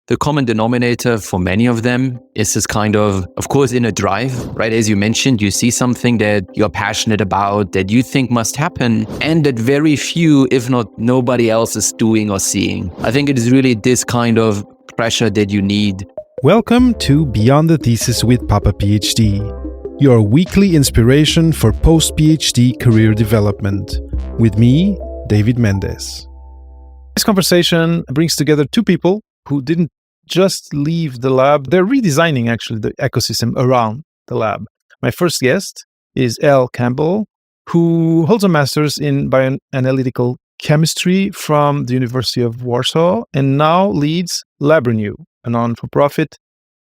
The common denominator for many of them is this kind of course, inner drive, right? As you mentioned, you see something that you're passionate about, that you think must happen, and that very few, if not nobody else, is doing or seeing. I think it is really this kind of pressure that you need. Welcome to Beyond the Thesis with Papa PhD, your weekly inspiration for post-PhD career development. With me, David Mendes. This conversation brings together two people who didn't just leave the lab. They're redesigning, actually, the ecosystem around the lab. My first guest is Elle Campbell, who holds a master's in Bioanalytical Chemistry from the University of Warsaw and now leads LabRenew, a non-for-profit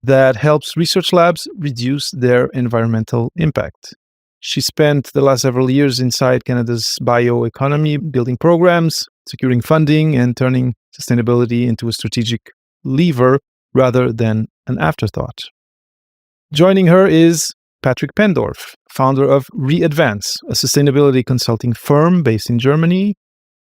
that helps research labs reduce their environmental impact. She spent the last several years inside Canada's bioeconomy, building programs, securing funding, and turning sustainability into a strategic lever rather than an afterthought. Joining her is Patrick Penndorf, founder of Readvance, a sustainability consulting firm based in Germany.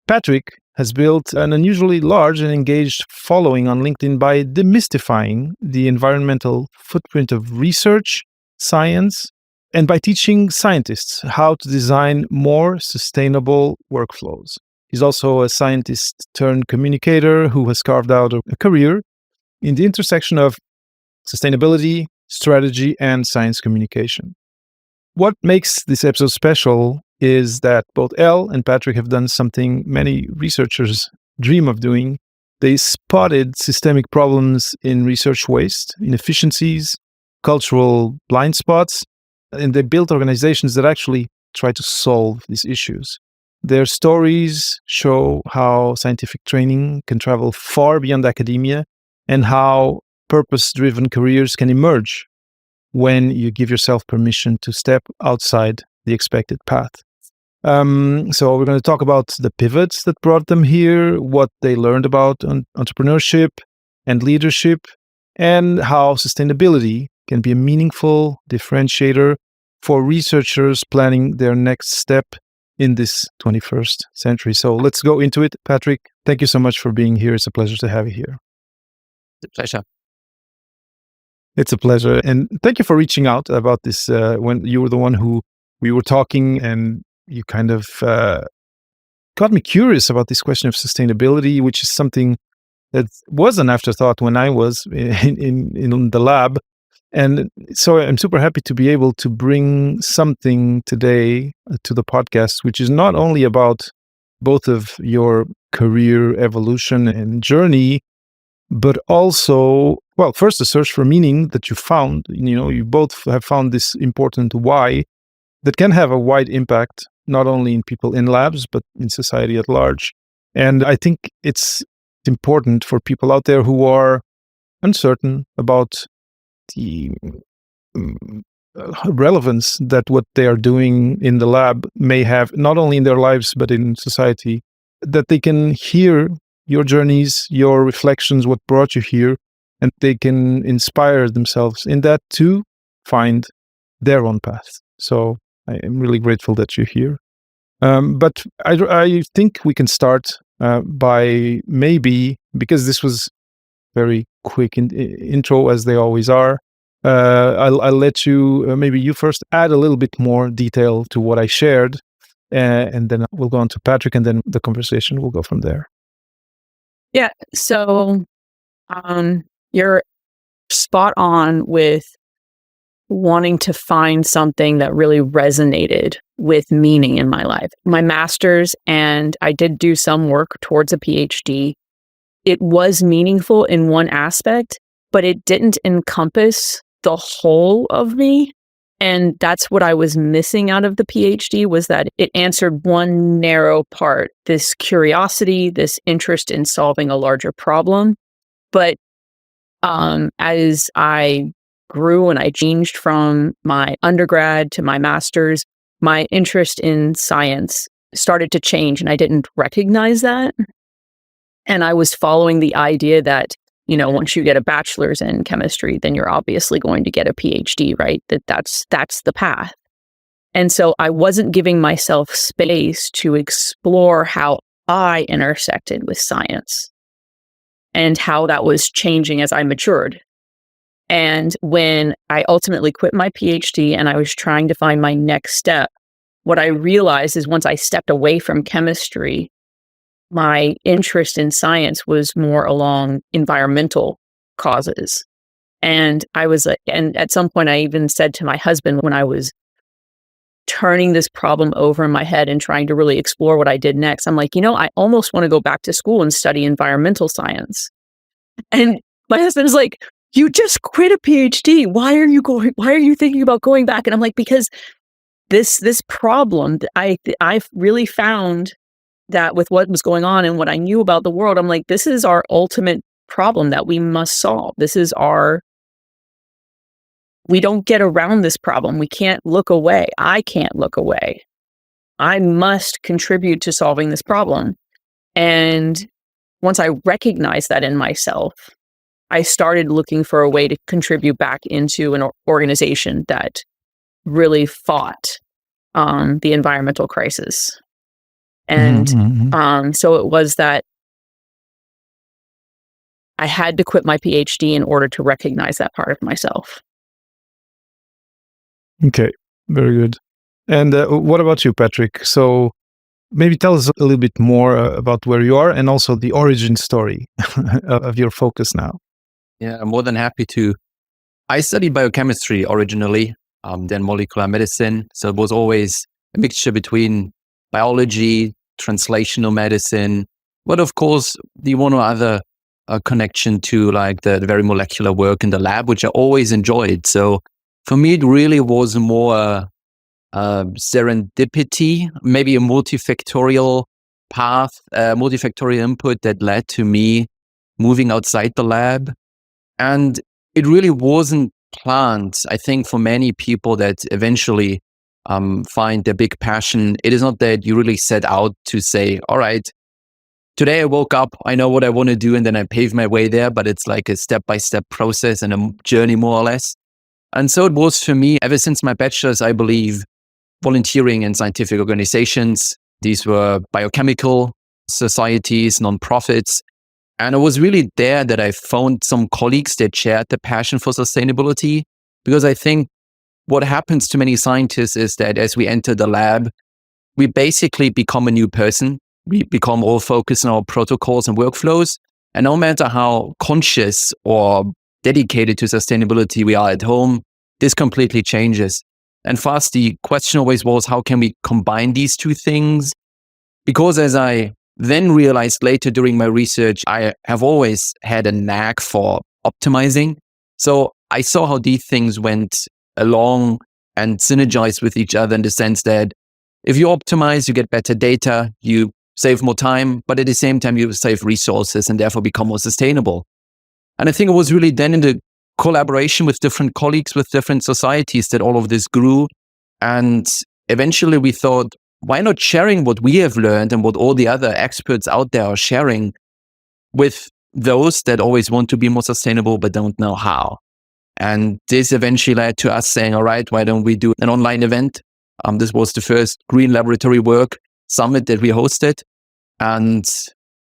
Patrick has built an unusually large and engaged following on LinkedIn by demystifying the environmental footprint of research, science, and by teaching scientists how to design more sustainable workflows. He's also a scientist turned communicator who has carved out a career in the intersection of sustainability, strategy, and science communication. What makes this episode special is that both Elle and Patrick have done something many researchers dream of doing. They spotted systemic problems in research waste, inefficiencies, cultural blind spots, and they built organizations that actually try to solve these issues. Their stories show how scientific training can travel far beyond academia and how purpose-driven careers can emerge when you give yourself permission to step outside the expected path. So we're going to talk about the pivots that brought them here, what they learned about entrepreneurship and leadership, and how sustainability can be a meaningful differentiator for researchers planning their next step in this 21st century. So let's go into it. Patrick, thank you so much for being here. It's a pleasure to have you here. It's a pleasure. It's a pleasure. And thank you for reaching out about this when you were the one who we were talking and you kind of got me curious about this question of sustainability, which is something that was an afterthought when I was in the lab. And so I'm super happy to be able to bring something today to the podcast, which is not only about both of your career evolution and journey, but also, well, first the search for meaning that you found. You both have found this important why that can have a wide impact, not only in people in labs, but in society at large. And I think it's important for people out there who are uncertain about the relevance that what they are doing in the lab may have, not only in their lives, but in society, that they can hear your journeys, your reflections, what brought you here, and they can inspire themselves in that to find their own path. So I am really grateful that you're here. But I think we can start by maybe, because this was very quick intro as they always are, I'll let you, maybe you first add a little bit more detail to what I shared, and then we'll go on to Patrick, and then the conversation will go from there. Yeah, so you're spot on with wanting to find something that really resonated with meaning in my life. My master's, and I did do some work towards a PhD. It was meaningful in one aspect, but it didn't encompass the whole of me. And that's what I was missing out of the PhD, was that it answered one narrow part, this curiosity, this interest in solving a larger problem. But as I grew and I changed from my undergrad to my master's, my interest in science started to change, and I didn't recognize that. And I was following the idea that, once you get a bachelor's in chemistry, then you're obviously going to get a PhD, right? That's the path. And so I wasn't giving myself space to explore how I intersected with science. and how that was changing as I matured. And when I ultimately quit my PhD and I was trying to find my next step, what I realized is once I stepped away from chemistry, my interest in science was more along environmental causes. And and at some point I even said to my husband when I was turning this problem over in my head and trying to really explore what I did next, I'm like, I almost want to go back to school and study environmental science. And my husband's like, you just quit a PhD. Why are you thinking about going back? And I'm like, because this problem, I've really found that with what was going on and what I knew about the world, I'm like, this is our ultimate problem that we must solve. We don't get around this problem. We can't look away. I can't look away. I must contribute to solving this problem. And once I recognized that in myself, I started looking for a way to contribute back into an organization that really fought the environmental crisis. And so it was that I had to quit my PhD in order to recognize that part of myself. Okay, very good. And what about you, Patrick? So maybe tell us a little bit more about where you are and also the origin story of your focus now. Yeah, I'm more than happy to. I studied biochemistry originally, then molecular medicine. So it was always a mixture between biology, translational medicine, but of course, the one or other connection to like the very molecular work in the lab, which I always enjoyed. So for me, it really was more serendipity, maybe a multifactorial path, multifactorial input that led to me moving outside the lab. And it really wasn't planned. I think for many people that eventually find their big passion, it is not that you really set out to say, all right, today I woke up, I know what I want to do, and then I pave my way there, but it's like a step-by-step process and a journey more or less. And so it was for me, ever since my bachelor's, I believe, volunteering in scientific organizations. These were biochemical societies, nonprofits. And it was really there that I found some colleagues that shared the passion for sustainability. Because I think what happens to many scientists is that as we enter the lab, we basically become a new person. We become all focused on our protocols and workflows. And no matter how conscious or dedicated to sustainability we are at home, this completely changes. And for us, the question always was, how can we combine these two things? Because as I then realized later during my research, I have always had a knack for optimizing. So I saw how these things went along and synergized with each other in the sense that if you optimize, you get better data, you save more time, but at the same time, you save resources and therefore become more sustainable. And I think it was really then in the collaboration with different colleagues, with different societies that all of this grew. And eventually we thought, why not sharing what we have learned and what all the other experts out there are sharing with those that always want to be more sustainable but don't know how? And this eventually led to us saying, all right, why don't we do an online event? This was the first Green Laboratory Work Summit that we hosted. And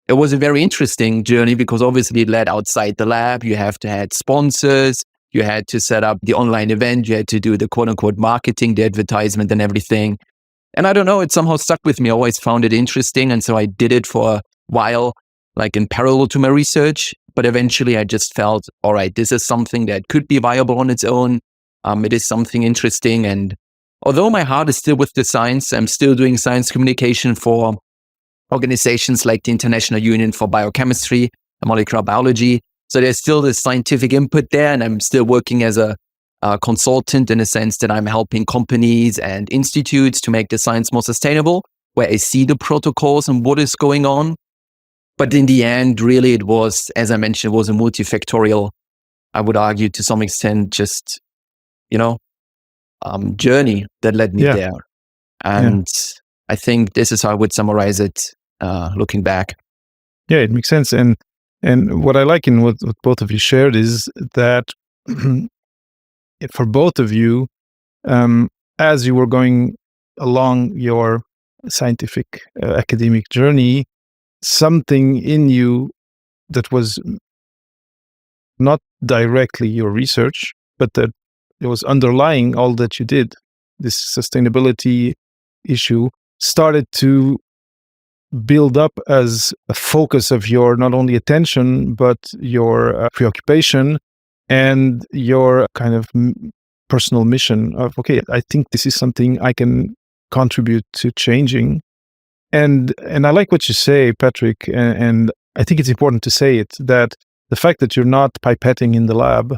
it was a very interesting journey because obviously it led outside the lab. You have to have sponsors. You had to set up the online event. You had to do the quote unquote marketing, the advertisement and everything. And I don't know, it somehow stuck with me. I always found it interesting. And so I did it for a while, like in parallel to my research. But eventually I just felt, all right, this is something that could be viable on its own. It is something interesting. And although my heart is still with the science, I'm still doing science communication for organizations like the International Union for Biochemistry and Molecular Biology. So there's still this scientific input there. And I'm still working as a consultant in a sense that I'm helping companies and institutes to make the science more sustainable, where I see the protocols and what is going on. But in the end, really, it was, as I mentioned, it was a multifactorial, I would argue to some extent, just, journey that led me there. And I think this is how I would summarize it looking back. Yeah, it makes sense. And what I like in what both of you shared is that for both of you, as you were going along your scientific academic journey, something in you that was not directly your research, but that it was underlying all that you did, this sustainability issue, started to build up as a focus of your not only attention, but your preoccupation and your kind of personal mission of, okay, I think this is something I can contribute to changing. And I like what you say, Patrick, and I think it's important to say it, that the fact that you're not pipetting in the lab,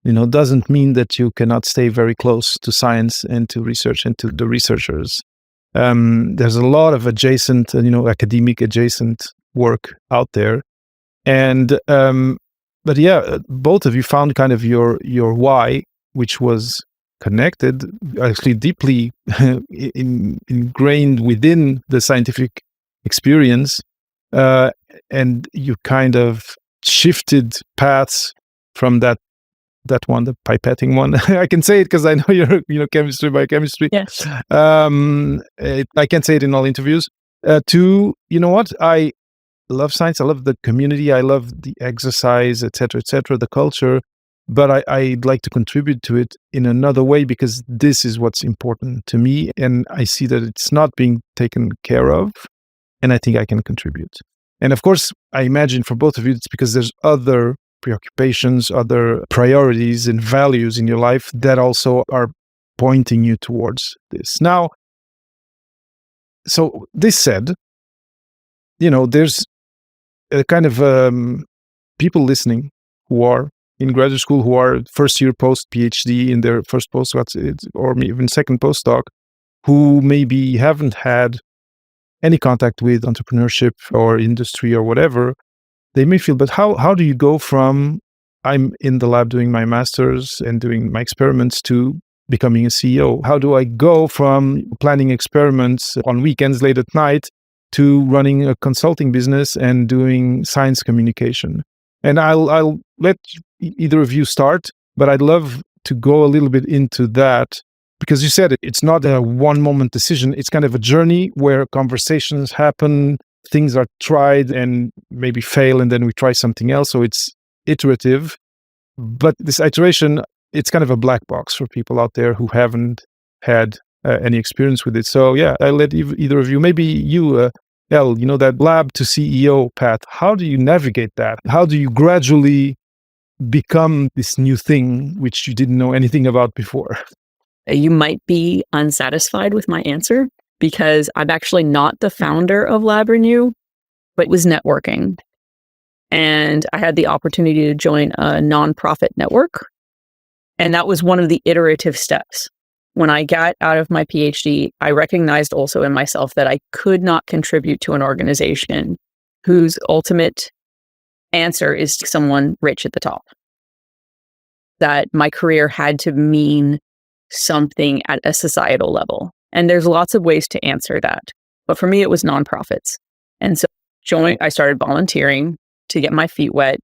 doesn't mean that you cannot stay very close to science and to research and to the researchers. There's a lot of adjacent, academic adjacent work out there. And, but yeah, both of you found kind of your why, which was connected, actually deeply ingrained within the scientific experience. And you kind of shifted paths from that one, the pipetting one. I can say it because I know you're, chemistry, biochemistry. Yeah. I can't say it in all interviews. To, what? I love science. I love the community. I love the exercise, et cetera, the culture. But I'd like to contribute to it in another way because this is what's important to me. And I see that it's not being taken care of. And I think I can contribute. And of course, I imagine for both of you, it's because there's other preoccupations, other priorities and values in your life that also are pointing you towards this. Now, so this said, there's a kind of people listening who are in graduate school, who are first year post PhD in their first postdoc or even second postdoc, who maybe haven't had any contact with entrepreneurship or industry or whatever. They may feel, but how do you go from I'm in the lab doing my master's and doing my experiments to becoming a CEO? How do I go from planning experiments on weekends late at night to running a consulting business and doing science communication? And I'll let either of you start, but I'd love to go a little bit into that because you said it's not a one moment decision. It's kind of a journey where conversations happen, things are tried and maybe fail, and then we try something else. So it's iterative. But this iteration, it's kind of a black box for people out there who haven't had any experience with it. So yeah, I'll let either of you, maybe you, Elle, that lab to CEO path. How do you navigate that? How do you gradually become this new thing which you didn't know anything about before? You might be unsatisfied with my answer because I'm actually not the founder of LabRenew, but was networking. And I had the opportunity to join a nonprofit network. And that was one of the iterative steps. When I got out of my PhD, I recognized also in myself that I could not contribute to an organization whose ultimate answer is someone rich at the top. That my career had to mean something at a societal level. And there's lots of ways to answer that. But for me, it was nonprofits. And so I started volunteering to get my feet wet.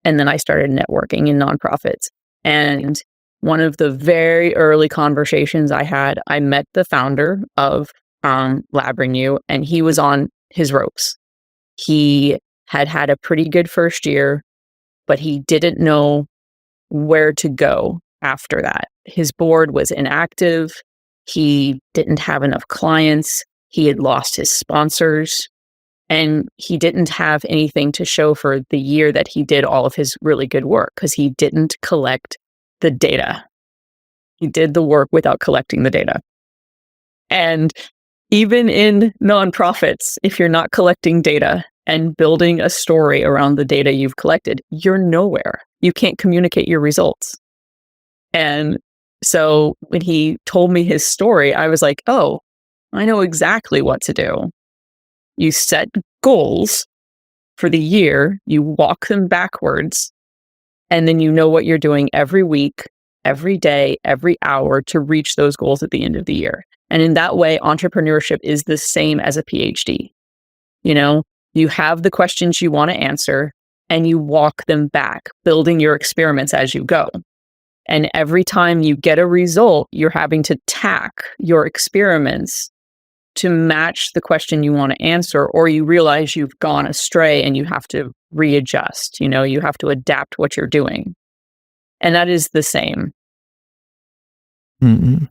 And then I started networking in nonprofits. And one of the very early conversations I had, I met the founder of LabRenew, and he was on his ropes. He had a pretty good first year, but he didn't know where to go after that. His board was inactive. He didn't have enough clients. He had lost his sponsors. And he didn't have anything to show for the year that he did all of his really good work because he didn't collect the data. He did the work without collecting the data. And even in nonprofits, if you're not collecting data and building a story around the data you've collected, you're nowhere. You can't communicate your results. And so when he told me his story, I was like, oh, I know exactly what to do. You set goals for the year, you walk them backwards, and then you know what you're doing every week, every day, every hour to reach those goals at the end of the year. And in that way, entrepreneurship is the same as a PhD. You have the questions you want to answer and you walk them back, building your experiments as you go. And every time you get a result, you're having to tack your experiments to match the question you want to answer, or you realize you've gone astray and you have to readjust. You have to adapt what you're doing. And that is the same. Mm-hmm.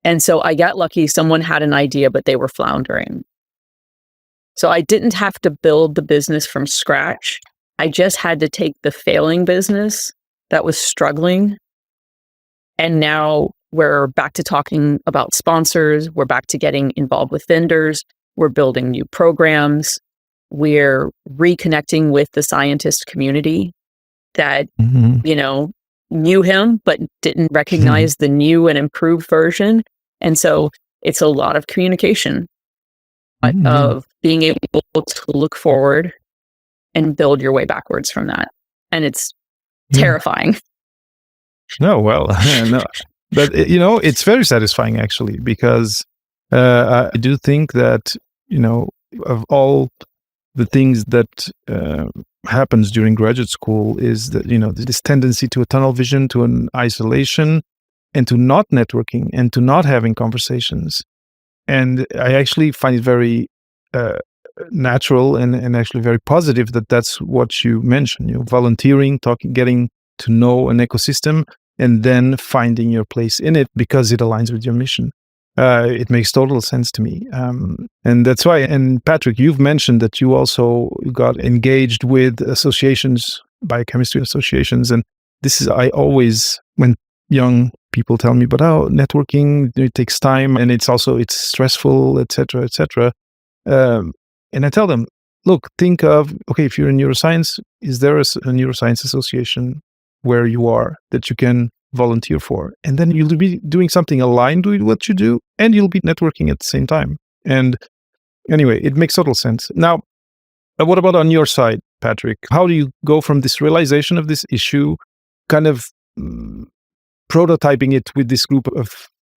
And so I got lucky. Someone had an idea, but they were floundering. So I didn't have to build the business from scratch. I just had to take the failing business that was struggling. And now we're back to talking about sponsors. We're back to getting involved with vendors. We're building new programs. We're reconnecting with the scientist community that, knew him, but didn't recognize the new and improved version. And so it's a lot of communication of being able to look forward and build your way backwards from that. And it's terrifying. No, well, no. But, it's very satisfying, actually, because I do think that, of all the things that happens during graduate school is that, this tendency to a tunnel vision, to an isolation, and to not networking and to not having conversations. And I actually find it very natural and actually very positive that that's what you mentioned, volunteering, talking, getting to know an ecosystem, and then finding your place in it because it aligns with your mission. It makes total sense to me. And that's why, and Patrick, you've mentioned that you also got engaged with associations, biochemistry associations. And this is, I always, when young people tell me, but networking, it takes time and it's stressful, et cetera, et cetera. And I tell them, look, think of, okay, if you're in neuroscience, is there a neuroscience association where you are that you can volunteer for? And then you'll be doing something aligned with what you do, and you'll be networking at the same time. And anyway, it makes total sense. Now, what about on your side, Patrick? How do you go from this realization of this issue, kind of prototyping it with this group of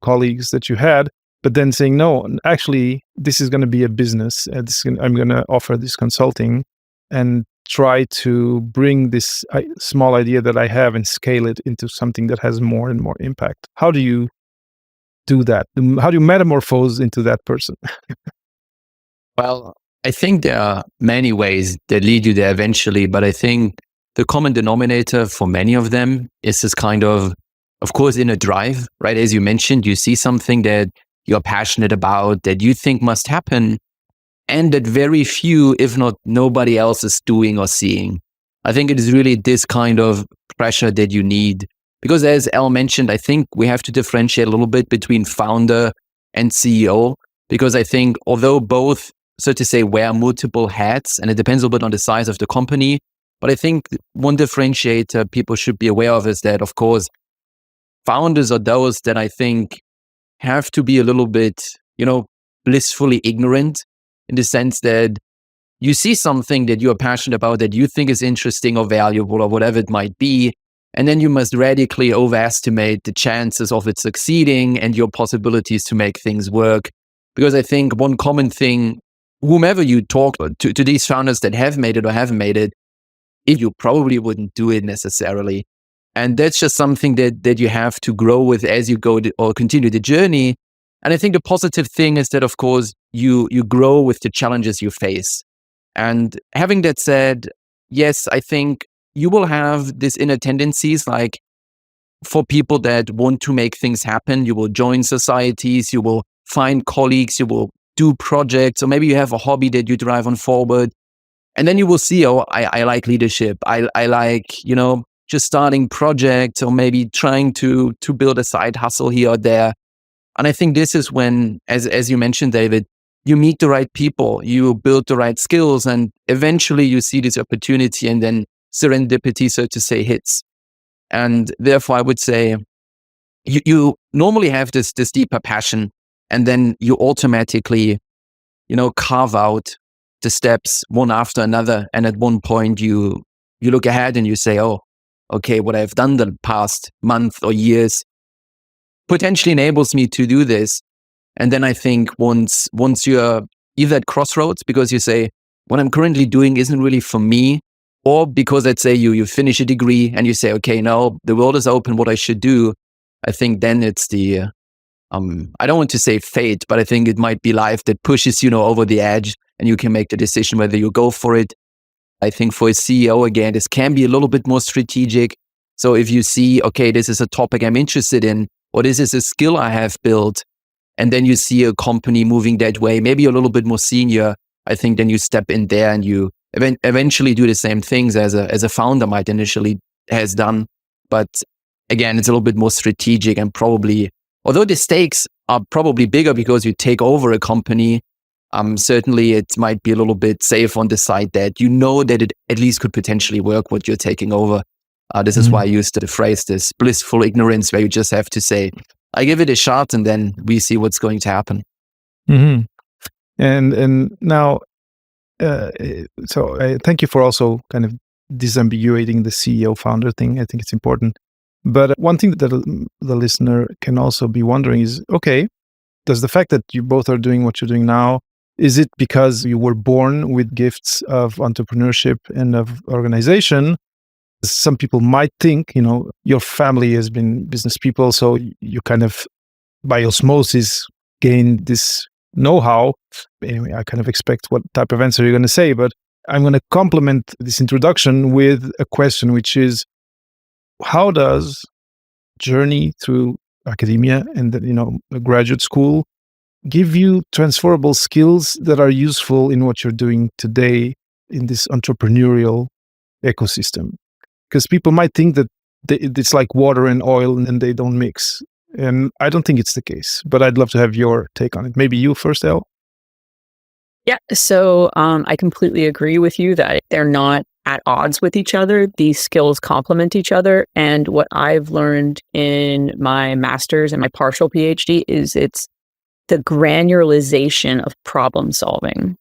colleagues that you had, but then saying, no, actually, this is going to be a business. I'm going to offer this consulting and try to bring this small idea that I have and scale it into something that has more and more impact. How do you do that? How do you metamorphose into that person? Well, I think there are many ways that lead you there eventually, but I think the common denominator for many of them is this kind of course, inner drive, right? As you mentioned, you see something that you're passionate about, that you think must happen, and that very few, if not nobody else, is doing or seeing. I think it is really this kind of pressure that you need. Because as Elle mentioned, I think we have to differentiate a little bit between founder and CEO. Because I think although both, so to say, wear multiple hats, and it depends a little bit on the size of the company, but I think one differentiator people should be aware of is that, of course, founders are those that I think have to be a little bit, blissfully ignorant, in the sense that you see something that you're passionate about, that you think is interesting or valuable or whatever it might be, and then you must radically overestimate the chances of it succeeding and your possibilities to make things work. Because I think one common thing, whomever you talk to these founders that have made it or haven't made it, if you probably wouldn't do it necessarily. And that's just something that you have to grow with as you go or continue the journey. And I think the positive thing is that, of course, you grow with the challenges you face. And having that said, yes, I think you will have these inner tendencies, like for people that want to make things happen, you will join societies, you will find colleagues, you will do projects, or maybe you have a hobby that you drive on forward. And then you will see, I like leadership. I like, just starting projects, or maybe trying to build a side hustle here or there. And I think this is when, as you mentioned, David, you meet the right people, you build the right skills, and eventually you see this opportunity, and then serendipity, so to say, hits. And therefore, I would say you normally have this deeper passion, and then you automatically, carve out the steps one after another. And at one point, you look ahead and you say, oh, okay, what I've done the past month or years potentially enables me to do this. And then I think once you're either at crossroads because you say, what I'm currently doing isn't really for me, or because let's say you finish a degree and you say, okay, now the world is open, what I should do. I think then it's the I don't want to say fate, but I think it might be life that pushes you over the edge, and you can make the decision whether you go for it. I think for a CEO, again, this can be a little bit more strategic. So if you see, okay, this is a topic I'm interested in, or this is a skill I have built, and then you see a company moving that way, maybe a little bit more senior, I think then you step in there and you eventually do the same things as a founder might initially has done. But again, it's a little bit more strategic, and probably, although the stakes are probably bigger because you take over a company, certainly it might be a little bit safe on the side that you know that it at least could potentially work what you're taking over. This is why I used the phrase, this blissful ignorance, where you just have to say, I give it a shot and then we see what's going to happen. Mm-hmm. And now, so thank you for also kind of disambiguating the CEO founder thing. I think it's important. But one thing that the listener can also be wondering is, okay, does the fact that you both are doing what you're doing now, is it because you were born with gifts of entrepreneurship and of organization? Some people might think, your family has been business people, so you kind of, by osmosis, gain this know-how. Anyway, I kind of expect what type of answer you're going to say, but I'm going to complement this introduction with a question, which is, how does journey through academia and a graduate school give you transferable skills that are useful in what you're doing today in this entrepreneurial ecosystem? Because people might think that it's like water and oil and they don't mix. And I don't think it's the case, but I'd love to have your take on it. Maybe you first, Elle? Yeah. So I completely agree with you that they're not at odds with each other. These skills complement each other. And what I've learned in my master's and my partial PhD is it's the granularization of problem solving.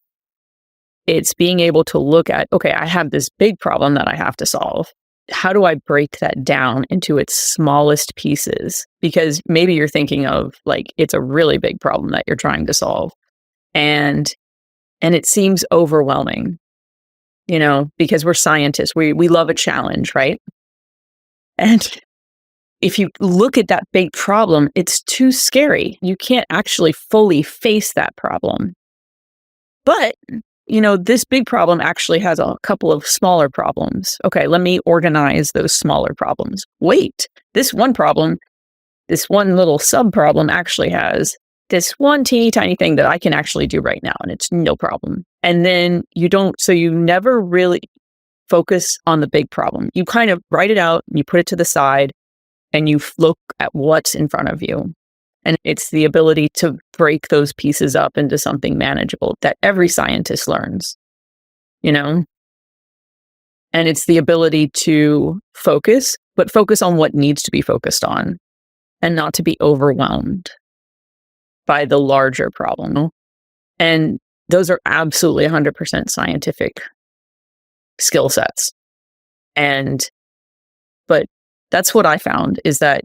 It's being able to look at, okay, I have this big problem that I have to solve. How do I break that down into its smallest pieces? Because maybe you're thinking of it's a really big problem that you're trying to solve. And it seems overwhelming, because we're scientists. We love a challenge, right? And if you look at that big problem, it's too scary. You can't actually fully face that problem. But this big problem actually has a couple of smaller problems. Okay, let me organize those smaller problems. Wait, this one problem, this one little sub-problem actually has this one teeny tiny thing that I can actually do right now, and it's no problem. And then you never really focus on the big problem. You kind of write it out, and you put it to the side, and you look at what's in front of you. And it's the ability to break those pieces up into something manageable that every scientist learns, And it's the ability to focus, but focus on what needs to be focused on and not to be overwhelmed by the larger problem. And those are absolutely 100% scientific skill sets. But that's what I found is that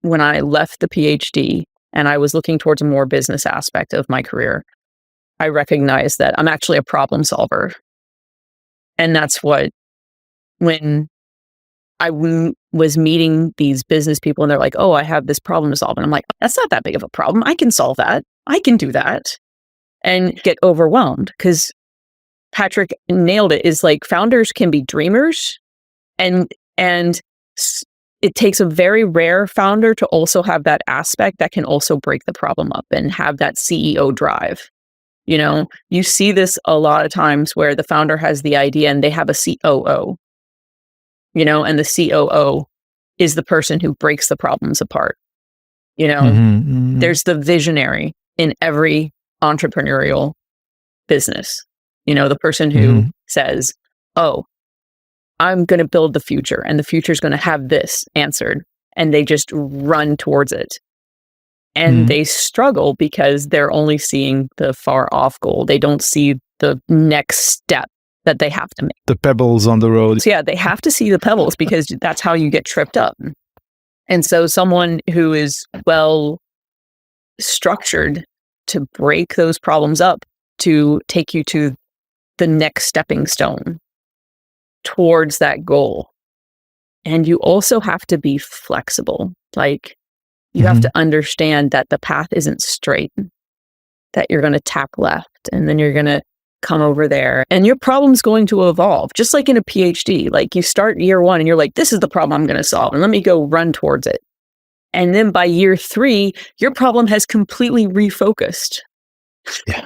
when I left the PhD and I was looking towards a more business aspect of my career, I recognized that I'm actually a problem solver. And that's when I was meeting these business people and they're like, oh, I have this problem to solve. And I'm like, that's not that big of a problem. I can solve that. I can do that. And get overwhelmed because Patrick nailed it, is founders can be dreamers and it takes a very rare founder to also have that aspect that can also break the problem up and have that CEO drive. You see this a lot of times where the founder has the idea and they have a COO, and the COO is the person who breaks the problems apart. There's the visionary in every entrepreneurial business, the person who says, oh, I'm going to build the future and the future is going to have this answered. And they just run towards it. And they struggle because they're only seeing the far off goal. They don't see the next step that they have to make. The pebbles on the road. So yeah, they have to see the pebbles because that's how you get tripped up. And so someone who is well structured to break those problems up to take you to the next stepping stone towards that goal. And you also have to be flexible. You have to understand that the path isn't straight, that you're going to tack left and then you're going to come over there and your problem's going to evolve. Just like in a PhD, like you start year 1 and you're like, this is the problem I'm going to solve and let me go run towards it. And then by year 3, your problem has completely refocused. Yeah.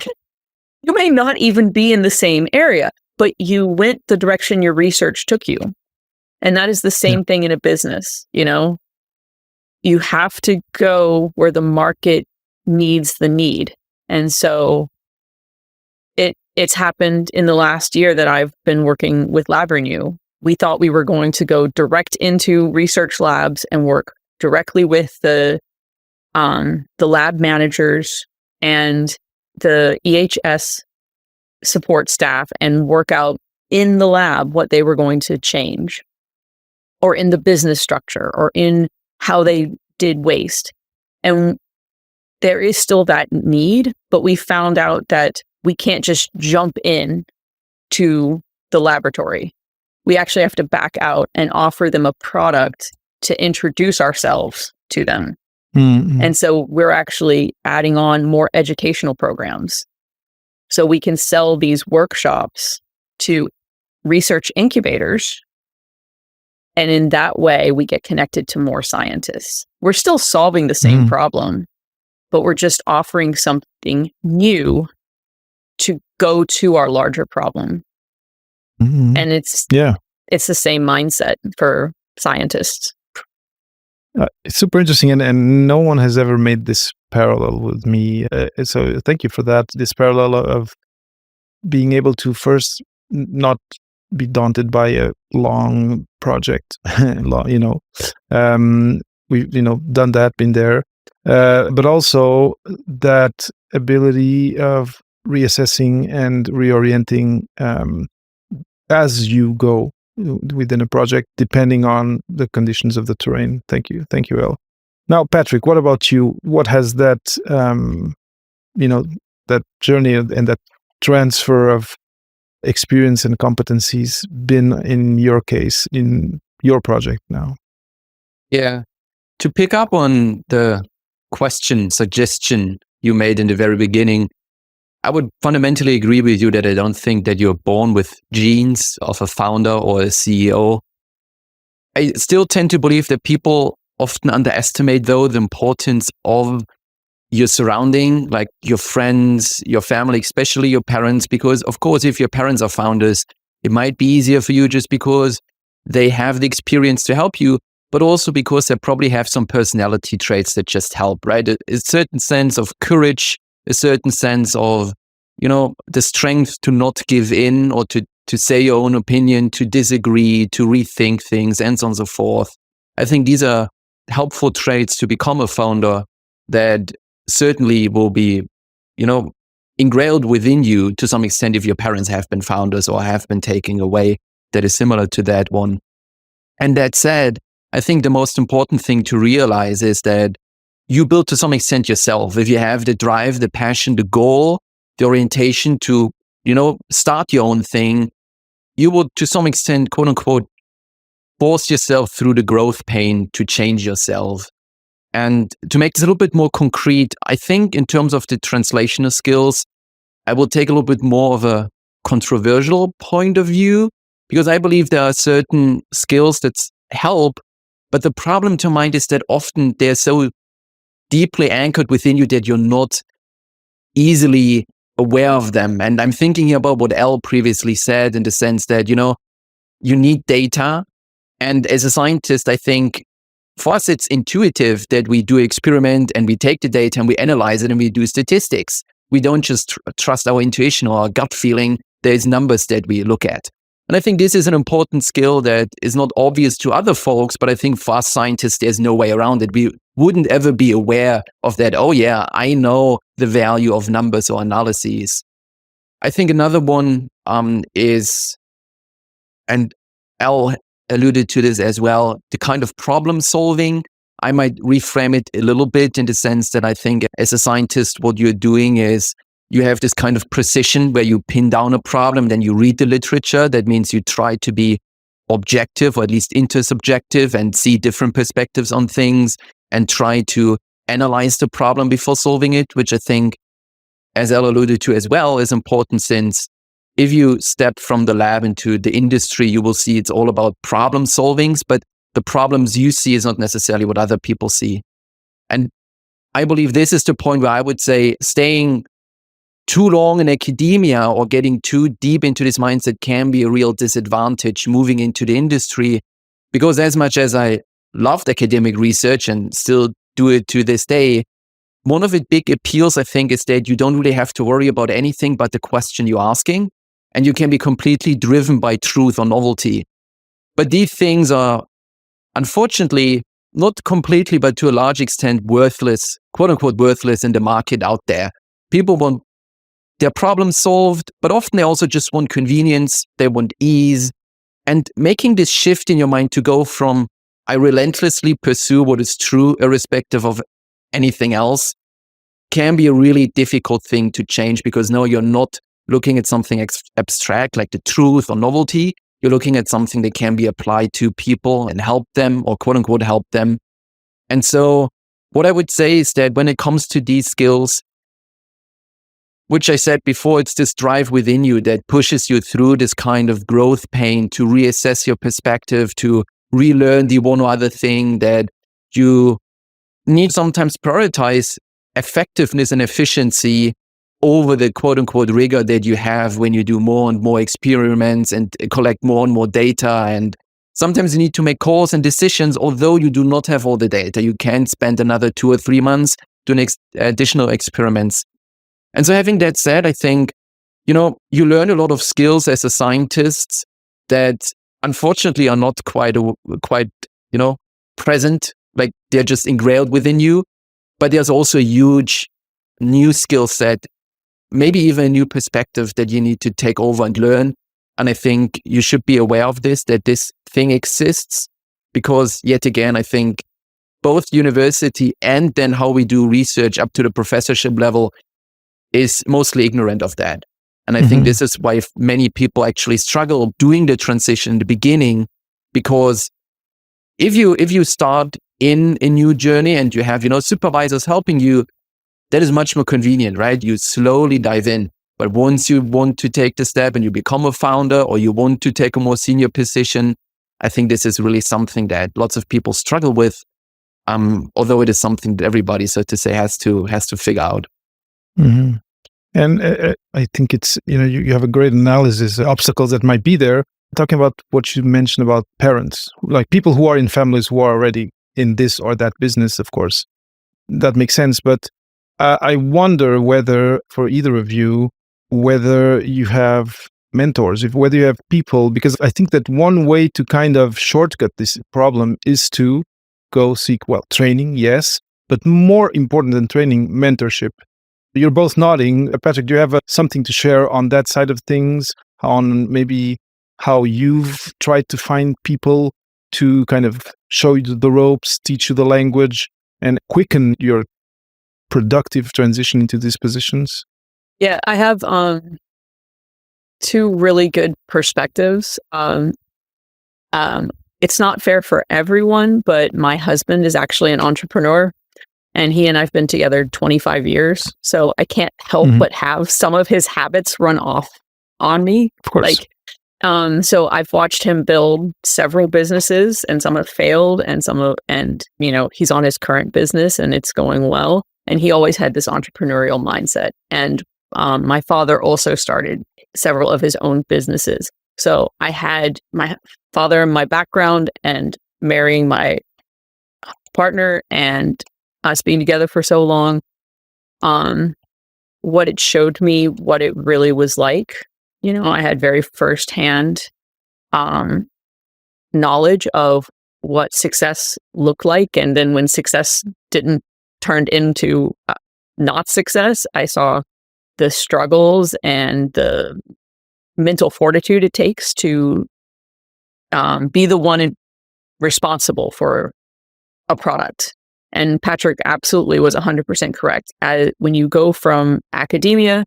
You may not even be in the same area, but you went the direction your research took you. And that is the same thing in a business, you know? You have to go where the market needs the need. And so it's happened in the last year that I've been working with LabRenew. We thought we were going to go direct into research labs and work directly with the lab managers and the EHS support staff and work out in the lab what they were going to change, or in the business structure, or in how they did waste. And there is still that need, but we found out that we can't just jump in to the laboratory. We actually have to back out and offer them a product to introduce ourselves to them. And so we're actually adding on more educational programs. So we can sell these workshops to research incubators. And in that way, we get connected to more scientists. We're still solving the same problem, but we're just offering something new to go to our larger problem. And it's the same mindset for scientists. It's super interesting, and no one has ever made this parallel with me. So thank you for that. This parallel of being able to first not be daunted by a long project. We've done that, been there, but also that ability of reassessing and reorienting as you go within a project, depending on the conditions of the terrain. Thank you, Elle. Now, Patrick, what about you? What has that that journey and that transfer of experience and competencies been in your case, in your project now? Yeah. To pick up on the suggestion you made in the very beginning, I would fundamentally agree with you that I don't think that you're born with genes of a founder or a CEO. I still tend to believe that people often underestimate, though, the importance of your surrounding, like your friends, your family, especially your parents, because of course, if your parents are founders, it might be easier for you just because they have the experience to help you, but also because they probably have some personality traits that just help, right? A certain sense of courage, a certain sense of, the strength to not give in or to say your own opinion, to disagree, to rethink things, and so on and so forth. I think these are helpful traits to become a founder that certainly will be, ingrailed within you to some extent if your parents have been founders or have been taking a way that is similar to that one. And that said, I think the most important thing to realize is that you build to some extent yourself. If you have the drive, the passion, the goal, the orientation to, start your own thing, you will to some extent, quote unquote, force yourself through the growth pain to change yourself. And to make this a little bit more concrete, I think in terms of the translational skills, I will take a little bit more of a controversial point of view, because I believe there are certain skills that help, but the problem to mind is that often they're so deeply anchored within you that you're not easily aware of them. And I'm thinking here about what Elle previously said, in the sense that, you need data. And as a scientist, I think for us, it's intuitive that we do experiment and we take the data and we analyze it and we do statistics. We don't just trust our intuition or our gut feeling. There's numbers that we look at. And I think this is an important skill that is not obvious to other folks, but I think for us scientists, there's no way around it. We wouldn't ever be aware of that. Oh yeah, I know the value of numbers or analyses. I think another one is, and Elle alluded to this as well, the kind of problem solving. I might reframe it a little bit in the sense that I think as a scientist, what you're doing is you have this kind of precision where you pin down a problem, then you read the literature. That means you try to be objective or at least intersubjective and see different perspectives on things. and try to analyze the problem before solving it, which I think, as Elle alluded to as well, is important, since if you step from the lab into the industry, you will see it's all about problem solvings, but the problems you see is not necessarily what other people see. And I believe this is the point where I would say staying too long in academia or getting too deep into this mindset can be a real disadvantage moving into the industry. Because as much as I loved academic research and still do it to this day, one of its big appeals, I think, is that you don't really have to worry about anything but the question you're asking, and you can be completely driven by truth or novelty. But these things are, unfortunately, not completely, but to a large extent, worthless, quote unquote, worthless in the market out there. People want their problems solved, but often they also just want convenience, they want ease. And making this shift in your mind to go from, I relentlessly pursue what is true, irrespective of anything else, can be a really difficult thing to change, because now you're not looking at something abstract like the truth or novelty. You're looking at something that can be applied to people and help them, or quote unquote help them. And so what I would say is that when it comes to these skills, which I said before, it's this drive within you that pushes you through this kind of growth pain to reassess your perspective, to relearn the one or other thing, that you need sometimes prioritize effectiveness and efficiency over the quote unquote rigor that you have when you do more and more experiments and collect more and more data. And sometimes you need to make calls and decisions, although you do not have all the data. You can spend another 2 or 3 months doing additional experiments. And so having that said, I think, you learn a lot of skills as a scientist that unfortunately are not quite present, like they're just ingrained within you. But there's also a huge new skill set, maybe even a new perspective that you need to take over and learn. And I think you should be aware of this, that this thing exists, because yet again, I think both university and then how we do research up to the professorship level is mostly ignorant of that. And I think this is why many people actually struggle doing the transition in the beginning, because if you start in a new journey and you have, supervisors helping you, that is much more convenient, right? You slowly dive in. But once you want to take the step and you become a founder, or you want to take a more senior position, I think this is really something that lots of people struggle with. Although it is something that everybody, so to say, has to figure out. Mm-hmm. And I think it's, you have a great analysis, obstacles that might be there. Talking about what you mentioned about parents, like people who are in families who are already in this or that business, of course, that makes sense. But I wonder whether, for either of you, whether you have mentors, whether you have people, because I think that one way to kind of shortcut this problem is to go seek, training, yes, but more important than training, mentorship. You're both nodding. Patrick, do you have something to share on that side of things, on maybe how you've tried to find people to kind of show you the ropes, teach you the language, and quicken your productive transition into these positions? Yeah, I have two really good perspectives. It's not fair for everyone, but my husband is actually an entrepreneur. And he and I've been together 25 years. So I can't help but have some of his habits run off on me. Of course. So I've watched him build several businesses, and some have failed, and he's on his current business and it's going well. And he always had this entrepreneurial mindset. And my father also started several of his own businesses. So I had my father in my background, and marrying my partner, and us being together for so long, what it showed me, what it really was like. I had very firsthand knowledge of what success looked like. And then when success didn't turn into not success, I saw the struggles and the mental fortitude it takes to be the one responsible for a product. And Patrick absolutely was 100% correct. When you go from academia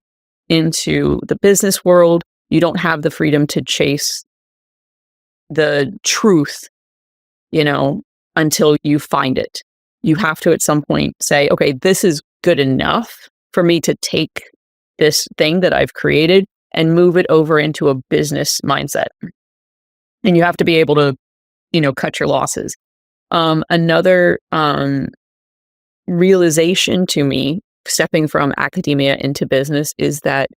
into the business world, you don't have the freedom to chase the truth, until you find it. you have to at some point say, okay, this is good enough for me to take this thing that I've created and move it over into a business mindset. And you have to be able to, cut your losses. Another realization to me, stepping from academia into business, is that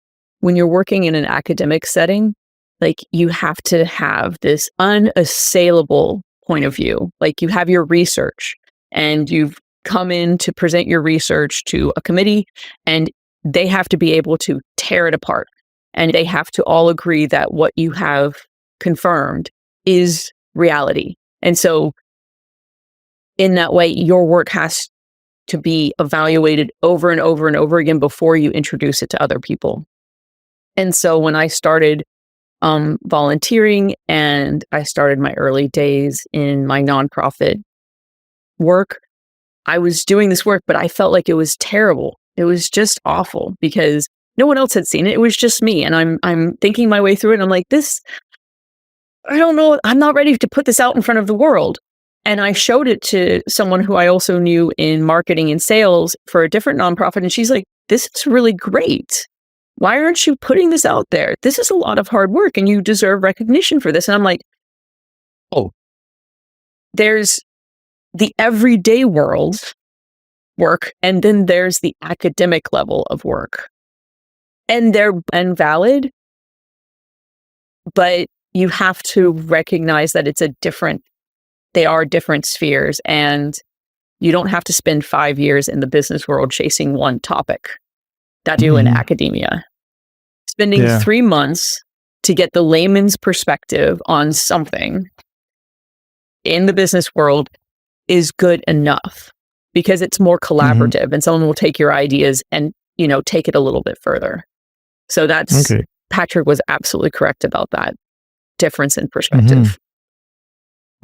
when you're working in an academic setting, like, you have to have this unassailable point of view. Like, you have your research and you've come in to present your research to a committee, and they have to be able to tear it apart. And they have to all agree that what you have confirmed is reality. And so in that way, your work has to be evaluated over and over and over again before you introduce it to other people. And so when I started volunteering and I started my early days in my nonprofit work, I was doing this work, but I felt like it was terrible. It was just awful because no one else had seen it. It was just me. And I'm thinking my way through it. And I'm like, I don't know. I'm not ready to put this out in front of the world. And I showed it to someone who I also knew in marketing and sales for a different nonprofit. And she's like, this is really great. Why aren't you putting this out there? This is a lot of hard work and you deserve recognition for this. And I'm like, oh, there's the everyday world work, and then there's the academic level of work. And they're valid, but you have to recognize that they are different spheres, and you don't have to spend 5 years in the business world chasing one topic that you in academia. Spending 3 months to get the layman's perspective on something in the business world is good enough because it's more collaborative and someone will take your ideas and, take it a little bit further. So Patrick was absolutely correct about that difference in perspective.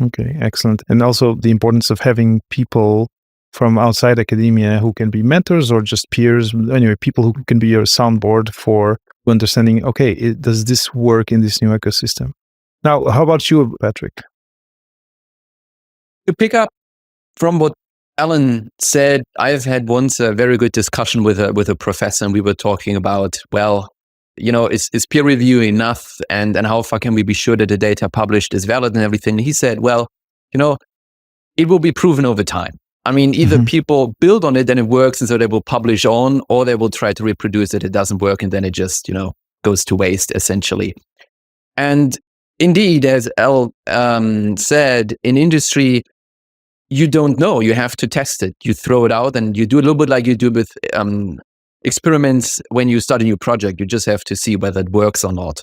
Okay, excellent. And also the importance of having people from outside academia who can be mentors or just peers, anyway, people who can be your soundboard for understanding, okay, does this work in this new ecosystem? Now, how about you, Patrick? To pick up from what Alan said, I've had once a very good discussion with a professor, and we were talking about, is peer review enough, and how far can we be sure that the data published is valid and everything? And he said, it will be proven over time. I mean, either people build on it and it works, and so they will publish on, or they will try to reproduce it. It doesn't work, and then it just, goes to waste, essentially. And indeed, as Elle said, in industry, you don't know. You have to test it. You throw it out, and you do a little bit like you do with experiments when you start a new project. You just have to see whether it works or not.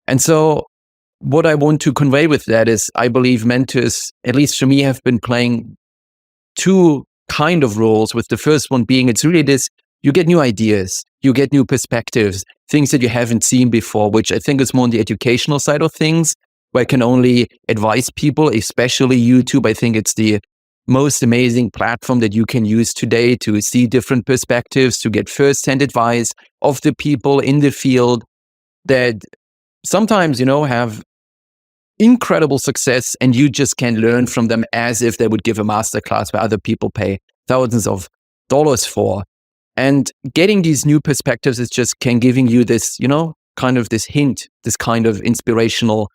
And so what I want to convey with that is I believe mentors, at least for me, have been playing two kind of roles, with the first one being it's really this, you get new ideas, you get new perspectives, things that you haven't seen before, which I think is more on the educational side of things, where I can only advise people, especially YouTube. I think it's the most amazing platform that you can use today to see different perspectives, to get first-hand advice of the people in the field that sometimes, have incredible success, and you just can learn from them as if they would give a masterclass where other people pay thousands of dollars for. And getting these new perspectives is just giving you this, kind of this hint, this kind of inspirational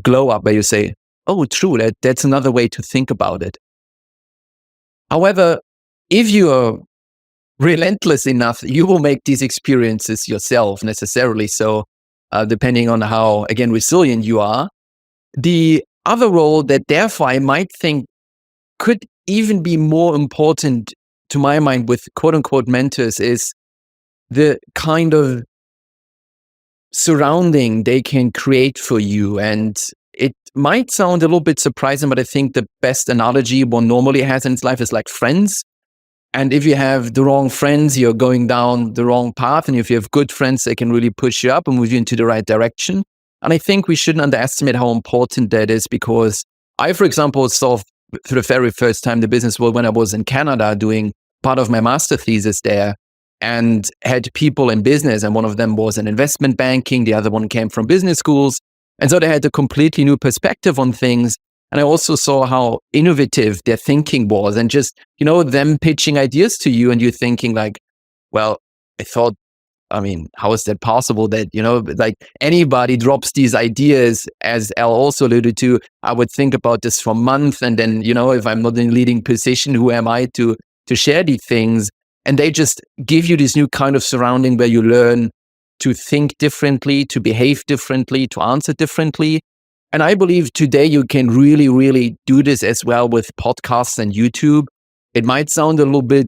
glow up where you say, oh, true, that's another way to think about it. However, if you are relentless enough, you will make these experiences yourself necessarily. So depending on how, again, resilient you are. The other role that therefore I might think could even be more important to my mind with quote unquote mentors is the kind of surrounding they can create for you. And it might sound a little bit surprising, but I think the best analogy one normally has in its life is like friends. And if you have the wrong friends, you're going down the wrong path. And if you have good friends, they can really push you up and move you into the right direction. And I think we shouldn't underestimate how important that is, because I, for example, saw for the very first time the business world when I was in Canada doing part of my master thesis there, and had people in business. And one of them was in investment banking. The other one came from business schools. And so they had a completely new perspective on things. And I also saw how innovative their thinking was, and just, them pitching ideas to you and you thinking like, well, how is that possible that, like anybody drops these ideas, as Elle also alluded to. I would think about this for months. And then, if I'm not in a leading position, who am I to share these things? And they just give you this new kind of surrounding where you learn to think differently, to behave differently, to answer differently. And I believe today you can really, really do this as well with podcasts and YouTube. It might sound a little bit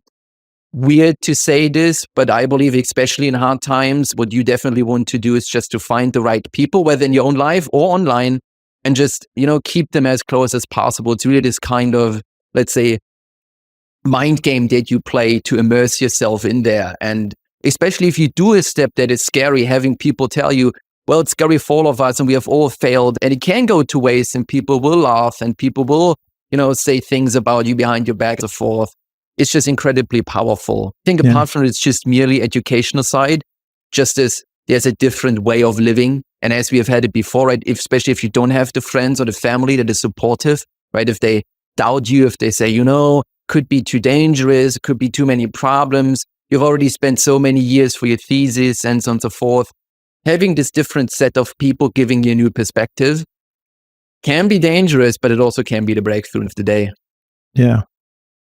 weird to say this, but I believe, especially in hard times, what you definitely want to do is just to find the right people, whether in your own life or online, and just, keep them as close as possible. It's really this kind of, let's say, mind game that you play to immerse yourself in there. And especially if you do a step that is scary, having people tell you, well, it's scary for all of us and we have all failed, and it can go to waste, and people will laugh and people will, say things about you behind your back and so forth. It's just incredibly powerful. I think apart from it's just merely educational side, just as there's a different way of living. And as we have had it before, right? Especially if you don't have the friends or the family that is supportive, right? If they doubt you, if they say, could be too dangerous, could be too many problems. You've already spent so many years for your thesis and so on and so forth. Having this different set of people giving you a new perspective can be dangerous, but it also can be the breakthrough of the day. Yeah.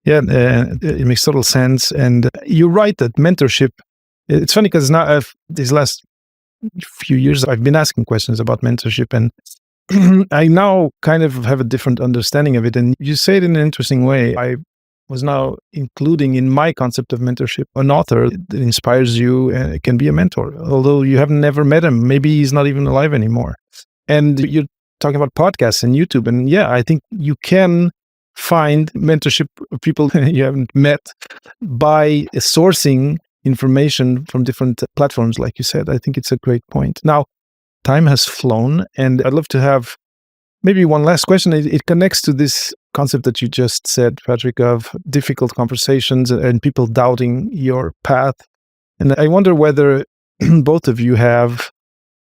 Yeah, it makes total sense. And you're right that mentorship, it's funny because now these last few years, I've been asking questions about mentorship, and I now kind of have a different understanding of it. And you say it in an interesting way. I was now including in my concept of mentorship an author that inspires you and can be a mentor, although you have never met him. Maybe he's not even alive anymore. And you're talking about podcasts and YouTube. And yeah, I think you can find mentorship people you haven't met by sourcing information from different platforms, like you said. I think it's a great point. Now, time has flown, and I'd love to have maybe one last question. It connects to this concept that you just said, Patrick, of difficult conversations and people doubting your path. And I wonder whether both of you have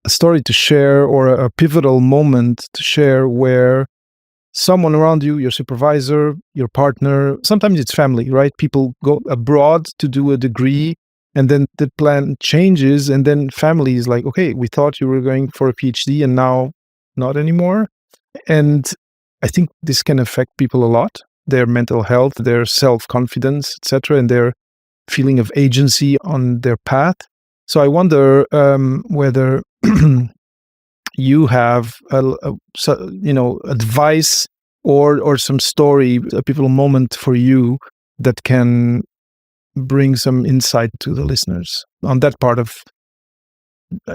a story to share or a pivotal moment to share where someone around you, your supervisor, your partner, sometimes it's family, right? People go abroad to do a degree and then the plan changes, and then family is like, okay, we thought you were going for a PhD and now not anymore. And I think this can affect people a lot, their mental health, their self-confidence, etc., and their feeling of agency on their path. So I wonder whether you have advice or some story, a pivotal moment for you that can bring some insight to the listeners on that part of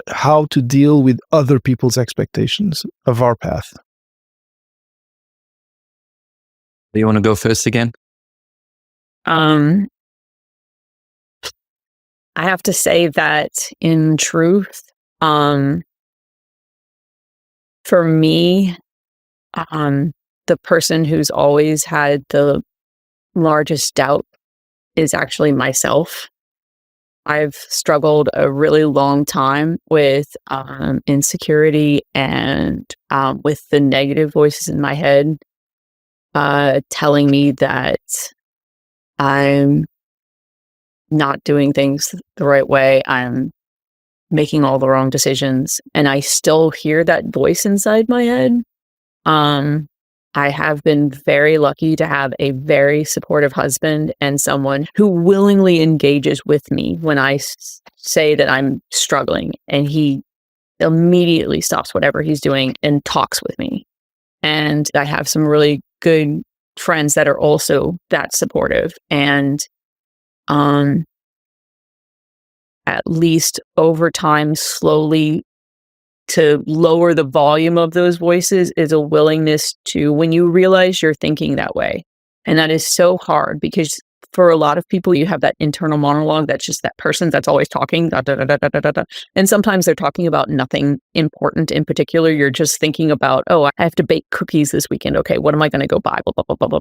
how to deal with other people's expectations of our path. Do you want to go first again? I have to say that in truth, for me, the person who's always had the largest doubt is actually myself. I've struggled a really long time with insecurity and with the negative voices in my head telling me that I'm not doing things the right way. I'm making all the wrong decisions. And I still hear that voice inside my head. I have been very lucky to have a very supportive husband and someone who willingly engages with me when I say that I'm struggling, and he immediately stops whatever he's doing and talks with me. And I have some really good friends that are also that supportive. And at least over time, slowly to lower the volume of those voices is a willingness to, when you realize you're thinking that way. And that is so hard because for a lot of people, you have that internal monologue that's just that person that's always talking. Da, da, da, da, da, da, da. And sometimes they're talking about nothing important in particular. You're just thinking about, oh, I have to bake cookies this weekend. Okay, what am I going to go buy? Blah, blah, blah, blah, blah,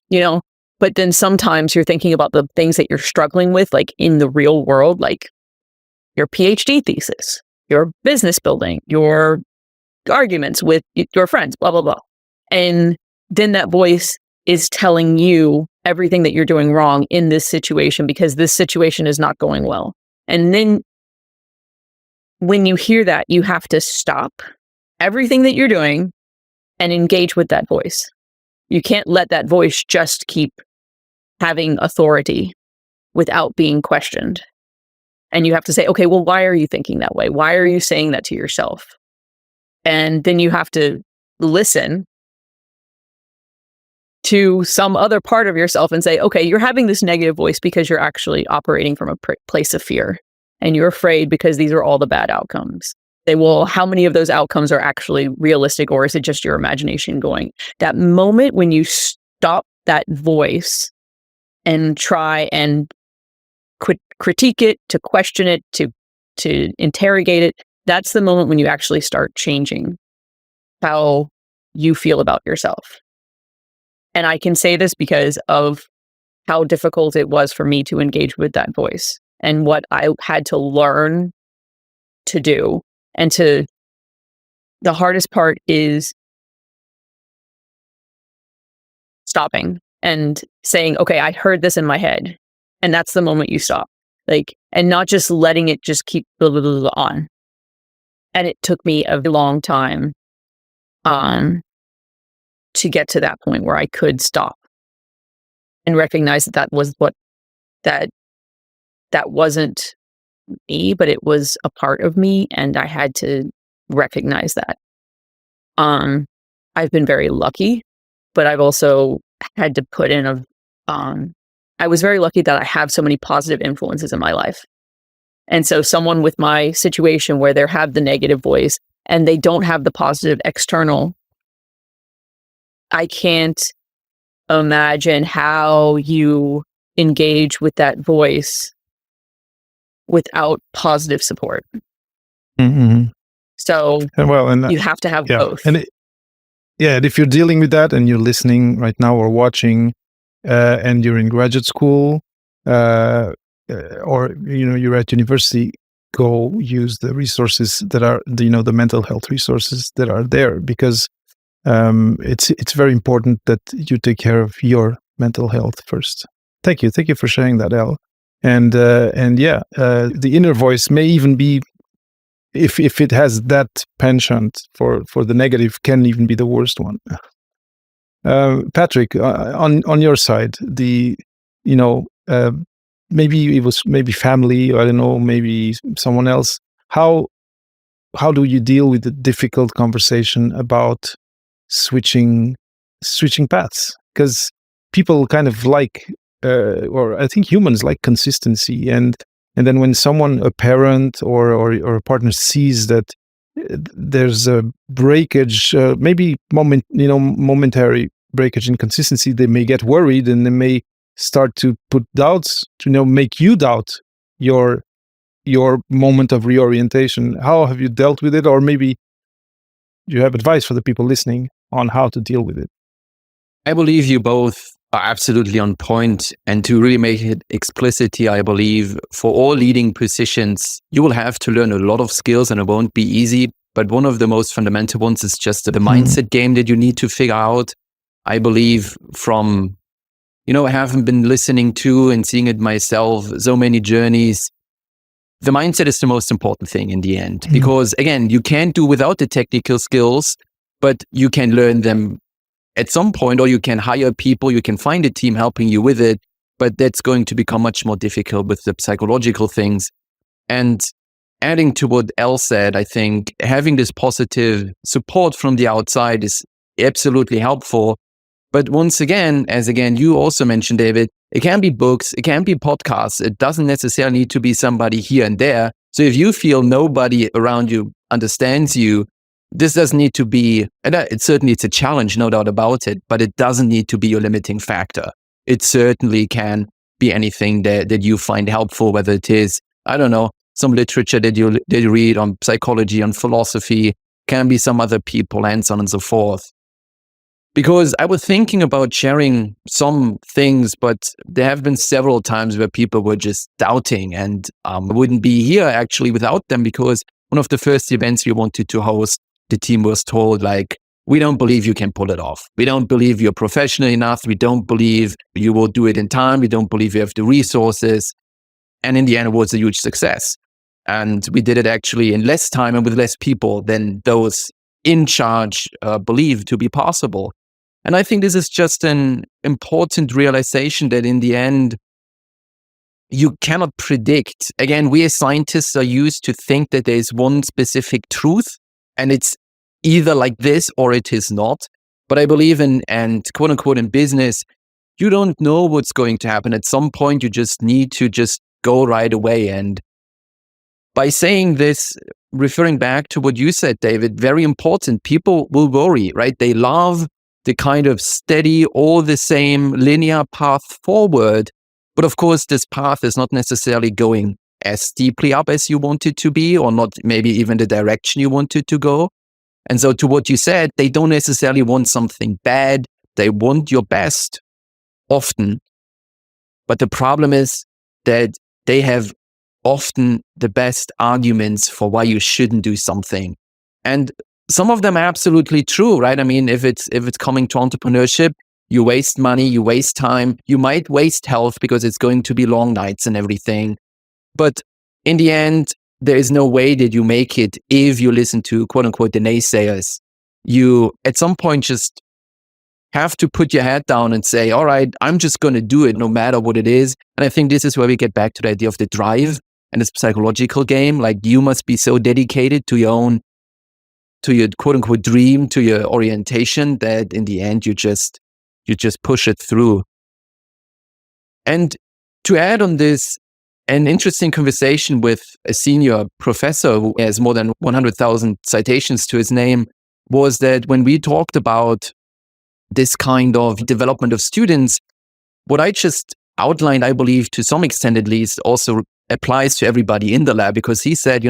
blah. But then sometimes you're thinking about the things that you're struggling with, like in the real world, like your PhD thesis, your business building, your arguments with your friends, blah, blah, blah. And then that voice is telling you everything that you're doing wrong in this situation because this situation is not going well. And then when you hear that, you have to stop everything that you're doing and engage with that voice. You can't let that voice just keep having authority without being questioned. And you have to say, okay, well, why are you thinking that way? Why are you saying that to yourself? And then you have to listen to some other part of yourself and say, okay, you're having this negative voice because you're actually operating from a place of fear. And you're afraid because these are all the bad outcomes. Say, well, how many of those outcomes are actually realistic, or is it just your imagination going? That moment when you stop that voice and try and critique it, to question it, to interrogate it, that's the moment when you actually start changing how you feel about yourself. And I can say this because of how difficult it was for me to engage with that voice and what I had to learn to do. And the hardest part is stopping and saying, okay, I heard this in my head. And that's the moment you stop. And not just letting it just keep on. And it took me a long time to get to that point where I could stop and recognize that was that wasn't me, but it was a part of me, and I had to recognize that. I've been very lucky, but I've also had to put in I was very lucky that I have so many positive influences in my life. And so someone with my situation where they have the negative voice and they don't have the positive external, I can't imagine how you engage with that voice without positive support. Mm-hmm. So and you have to have both. And if you're dealing with that and you're listening right now or watching, and you're in graduate school, or you're at university, go use the resources that are the mental health resources that are there, because it's very important that you take care of your mental health first. Thank you for sharing that, Elle. And the inner voice may even be, if it has that penchant for the negative, can even be the worst one. Patrick, on your side, maybe it was family, I don't know, maybe someone else. How do you deal with the difficult conversation about switching paths? Because people kind of like, or I think humans like consistency, and then when someone, a parent or a partner, sees that there's a breakage, maybe momentary breakage in consistency, they may get worried and they may start to put doubts, to make you doubt your moment of reorientation. How have you dealt with it? Or maybe you have advice for the people listening on how to deal with it? I believe you both are absolutely on point. And to really make it explicit here, I believe for all leading positions, you will have to learn a lot of skills and it won't be easy. But one of the most fundamental ones is just the mindset game that you need to figure out. I believe from, having been listening to and seeing it myself, so many journeys, the mindset is the most important thing in the end. Because again, you can't do without the technical skills, but you can learn them at some point, or you can hire people, you can find a team helping you with it, but that's going to become much more difficult with the psychological things. And adding to what Elle said, I think having this positive support from the outside is absolutely helpful. But once again, you also mentioned, David, it can be books, it can be podcasts. It doesn't necessarily need to be somebody here and there. So if you feel nobody around you understands you, this doesn't need to be, and it's a challenge, no doubt about it, but it doesn't need to be your limiting factor. It certainly can be anything that you find helpful, whether it is, I don't know, some literature that you read on psychology, on philosophy, can be some other people, and so on and so forth. Because I was thinking about sharing some things, but there have been several times where people were just doubting, and I wouldn't be here actually without them, because one of the first events we wanted to host, the team was told, we don't believe you can pull it off. We don't believe you're professional enough. We don't believe you will do it in time. We don't believe you have the resources. And in the end, it was a huge success. And we did it actually in less time and with less people than those in charge believed to be possible. And I think this is just an important realization that in the end, you cannot predict. Again, we as scientists are used to think that there is one specific truth and it's either like this or it is not. But I believe in, and quote unquote, in business, you don't know what's going to happen. At some point, you just need to just go right away. And by saying this, referring back to what you said, David, very important, people will worry, right? They love the kind of steady, all the same linear path forward. But of course, this path is not necessarily going as steeply up as you want it to be, or not maybe even the direction you want it to go. And so to what you said, they don't necessarily want something bad. They want your best often. But the problem is that they have often the best arguments for why you shouldn't do something. And some of them are absolutely true, right? I mean, if it's coming to entrepreneurship, you waste money, you waste time, you might waste health because it's going to be long nights and everything. But in the end, there is no way that you make it if you listen to, quote unquote, the naysayers. You, at some point, just have to put your head down and say, all right, I'm just going to do it no matter what it is. And I think this is where we get back to the idea of the drive and this psychological game. Like, you must be so dedicated to your quote unquote dream, to your orientation, that in the end, you just push it through. And to add on this, an interesting conversation with a senior professor who has more than 100,000 citations to his name was that when we talked about this kind of development of students, what I just outlined, I believe to some extent at least, also applies to everybody in the lab, because he said,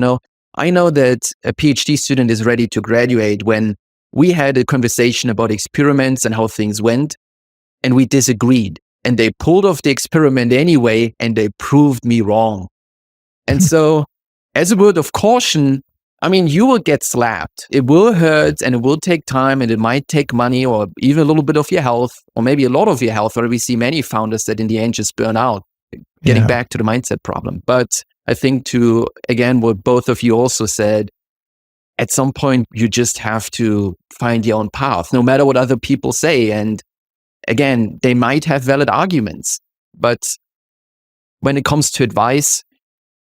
I know that a PhD student is ready to graduate when we had a conversation about experiments and how things went, and we disagreed. And they pulled off the experiment anyway, and they proved me wrong. And so, as a word of caution, I mean, you will get slapped. It will hurt, and it will take time, and it might take money, or even a little bit of your health, or maybe a lot of your health, where we see many founders that in the end just burn out, getting back to the mindset problem. But I think to, again, what both of you also said, at some point, you just have to find your own path, no matter what other people say. And again, they might have valid arguments, but when it comes to advice,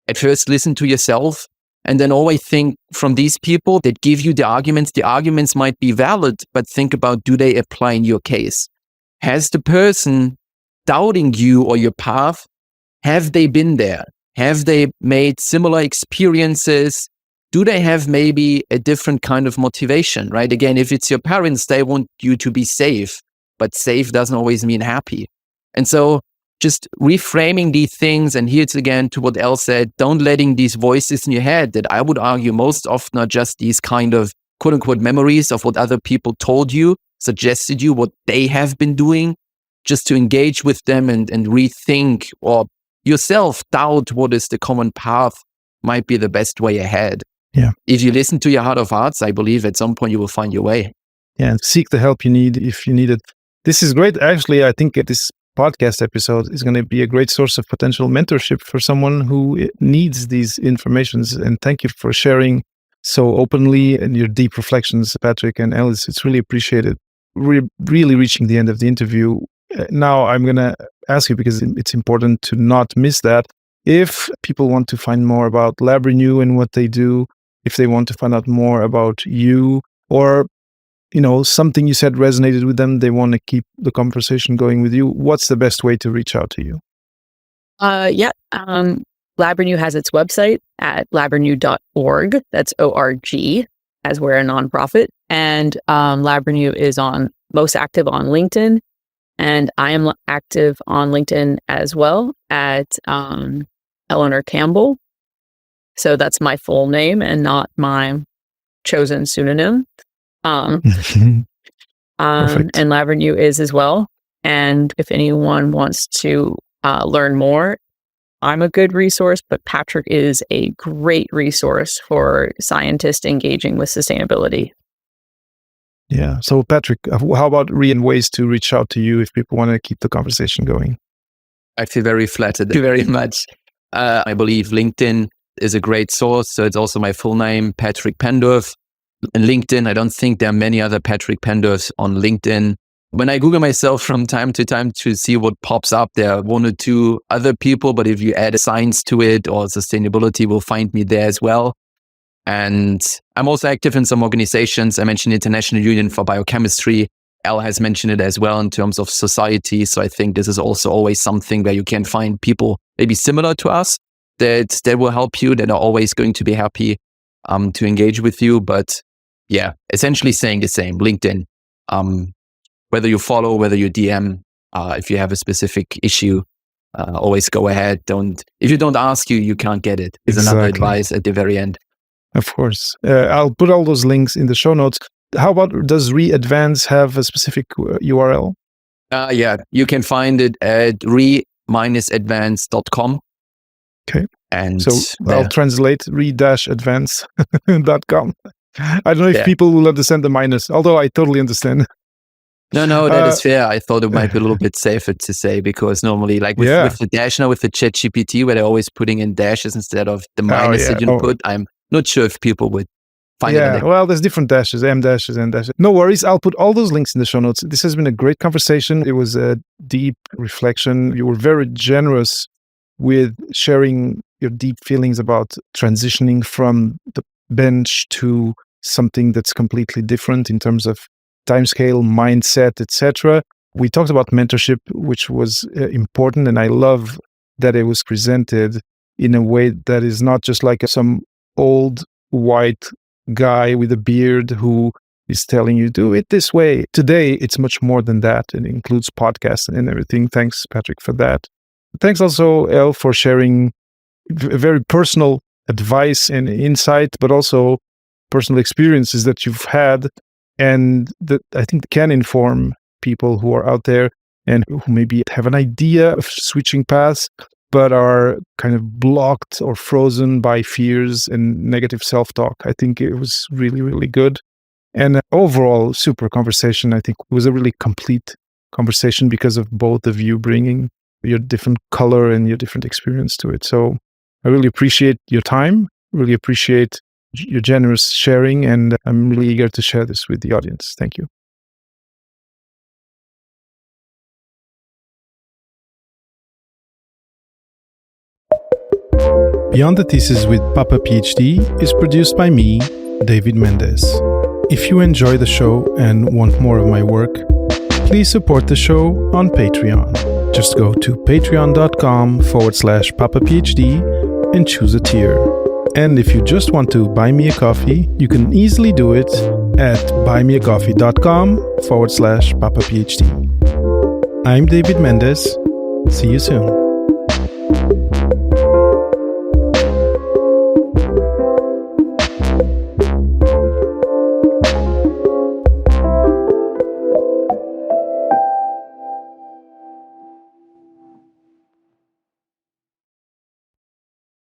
at first listen to yourself, and then always think from these people that give you the arguments might be valid, but think about, do they apply in your case? Has the person doubting you or your path, have they been there? Have they made similar experiences? Do they have maybe a different kind of motivation, right? Again, if it's your parents, they want you to be safe. But safe doesn't always mean happy. And so just reframing these things, and here's again to what Elle said, don't letting these voices in your head that I would argue most often are just these kind of quote unquote memories of what other people told you, suggested you, what they have been doing, just to engage with them and rethink, or yourself doubt what is the common path might be the best way ahead. Yeah. If you listen to your heart of hearts, I believe at some point you will find your way. Yeah, and seek the help you need if you need it. This is great. Actually, I think this podcast episode is going to be a great source of potential mentorship for someone who needs these informations. And thank you for sharing so openly and your deep reflections, Patrick and Alice. It's really appreciated. We're really reaching the end of the interview. Now I'm going to ask you, because it's important to not miss that, if people want to find more about LabRenew and what they do, if they want to find out more about you, or something you said resonated with them, they want to keep the conversation going with you, what's the best way to reach out to you? LabRenew has its website at labrenew.org. That's O-R-G, as we're a nonprofit. And LabRenew is most active on LinkedIn. And I am active on LinkedIn as well at Elle Campbell. So that's my full name and not my chosen pseudonym. And LabRenew is as well. And if anyone wants to learn more, I'm a good resource, but Patrick is a great resource for scientists engaging with sustainability. Yeah. So Patrick, how about ways to reach out to you if people want to keep the conversation going? I feel very flattered. Thank you very much. I believe LinkedIn is a great source. So it's also my full name, Patrick Penndorf. And LinkedIn, I don't think there are many other Patrick Penndorfs on LinkedIn. When I Google myself from time to time to see what pops up, there are one or two other people, but if you add science to it or sustainability, will find me there as well. And I'm also active in some organizations. I mentioned International Union for Biochemistry. Elle has mentioned it as well in terms of society. So I think this is also always something where you can find people maybe similar to us that will help you, that are always going to be happy to engage with you. But yeah, essentially saying the same, LinkedIn. Whether you follow, whether you DM, if you have a specific issue, always go ahead. If you don't ask, you can't get it. Is another advice at the very end. Of course. I'll put all those links in the show notes. How about, does ReAdvance have a specific URL? Yeah, you can find it at re-advance.com. Okay. And so I'll translate re-advance.com. I don't know if people will understand the minus, although I totally understand. No, that is fair. I thought it might be a little bit safer to say, because normally, like with the dash now, with the ChatGPT, where they're always putting in dashes instead of the minus that you put, I'm not sure if people would find it. Yeah, well, there's different dashes, M dashes, N dashes. No worries. I'll put all those links in the show notes. This has been a great conversation. It was a deep reflection. You were very generous with sharing your deep feelings about transitioning from the bench to something that's completely different in terms of timescale, mindset, etc. We talked about mentorship, which was important, and I love that it was presented in a way that is not just like some old white guy with a beard who is telling you, do it this way. Today, it's much more than that. It includes podcasts and everything. Thanks, Patrick, for that. Thanks also, Elle, for sharing very personal advice and insight, but also personal experiences that you've had and that I think can inform people who are out there and who maybe have an idea of switching paths, but are kind of blocked or frozen by fears and negative self-talk. I think it was really, really good. And overall, super conversation. I think it was a really complete conversation because of both of you bringing your different color and your different experience to it. So I really appreciate your time, really appreciate your generous sharing, and I'm really eager to share this with the audience. Thank you. Beyond the Thesis with Papa PhD is produced by me, David Mendes. If you enjoy the show and want more of my work, please support the show on Patreon. Just go to patreon.com/Papa PhD and choose a tier. And if you just want to buy me a coffee, you can easily do it at buymeacoffee.com/Papa PhD. I'm David Mendes. See you soon.